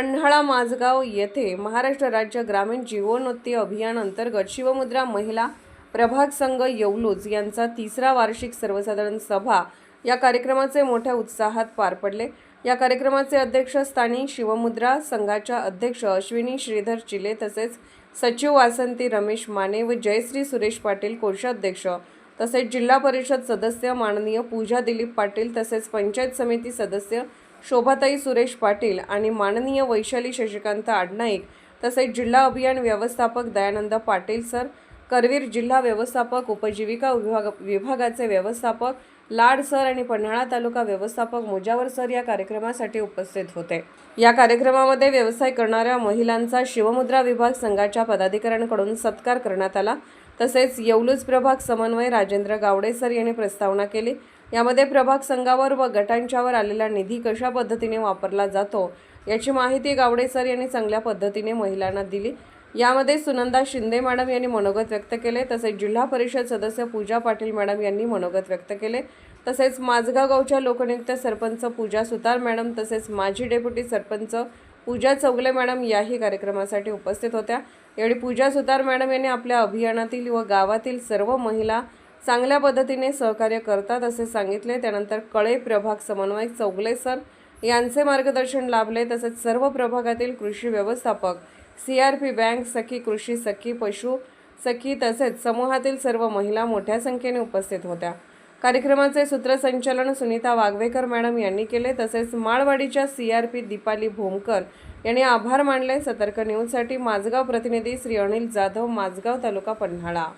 पन्हाळा माझगाव येथे महाराष्ट्र राज्य ग्रामीण जीवनोन्नती अभियान अंतर्गत शिवमुद्रा महिला प्रभाग संघ येवलूज यांचा 3रा वार्षिक सर्वसाधारण सभा या कार्यक्रमाचे मोठ्या उत्साहात पार पडले। या कार्यक्रमाचे अध्यक्षस्थानी शिवमुद्रा संघाच्या अध्यक्ष अश्विनी श्रीधर चिले तसेच सचिव वासंती रमेश माने व जयश्री सुरेश पाटील कोषाध्यक्ष तसेच जिल्हा परिषद सदस्य माननीय पूजा दिलीप पाटील तसेच पंचायत समिती सदस्य शोभाताई सुरेश पाटील आणि माननीय वैशाली शशिकांत आडनाईक तसेच जिल्हा अभियान व्यवस्थापक दयानंद पाटील सर, करवीर जिल्हा व्यवस्थापक उपजीविका विभागाचे व्यवस्थापक लाड सर आणि पन्हाळा तालुका व्यवस्थापक मुजावर सर या कार्यक्रमासाठी उपस्थित होते। या कार्यक्रमामध्ये व्यवसाय करणाऱ्या महिलांचा शिवमुद्रा विभाग संघाच्या पदाधिकाऱ्यांकडून सत्कार करण्यात आला। तसेच येवलूज प्रभाग समन्वय राजेंद्र गावडे सर यांनी प्रस्तावना केली। यामध्ये प्रभाग संघावर व गटांच्यावर आलेला निधी कशा पद्धतीने वापरला जातो याची माहिती गावडे सर यांनी चांगल्या पद्धतीने महिलांना दिली। यामध्ये सुनंदा शिंदे मॅडम यांनी मनोगत व्यक्त केले तसेच जिल्हा परिषद सदस्य पूजा पाटील मॅडम यांनी मनोगत व्यक्त केले। तसेच माझगाव गावच्या लोकनियुक्त सरपंच पूजा सुतार मॅडम तसेच माजी डेप्युटी सरपंच पूजा चौगले मॅडम याही कार्यक्रमासाठी उपस्थित होत्या। यावेळी पूजा सुतार मॅडम यांनी आपल्या अभियानातील व गावातील सर्व महिला चांगल्या पद्धतीने सहकार्य करतात असे सांगितले। त्यानंतर कळे प्रभाग समन्वयक चौगले सर यांचे मार्गदर्शन लाभले। तसेच सर्व प्रभागातील कृषी व्यवस्थापक, CRP बँक, सखी कृषी, सखी पशु सखी तसेच समूहातील सर्व महिला मोठ्या संख्येने उपस्थित होत्या। कार्यक्रमाचे सूत्रसंचालन सुनीता वाघवेकर मॅडम यांनी केले। तसेच माळवाडीच्या CRP दीपाली भोमकर यांनी आभार मानले। सतर्क न्यूजसाठी माझगाव प्रतिनिधी श्री अनिल जाधव, माझगाव तालुका पन्हाळा।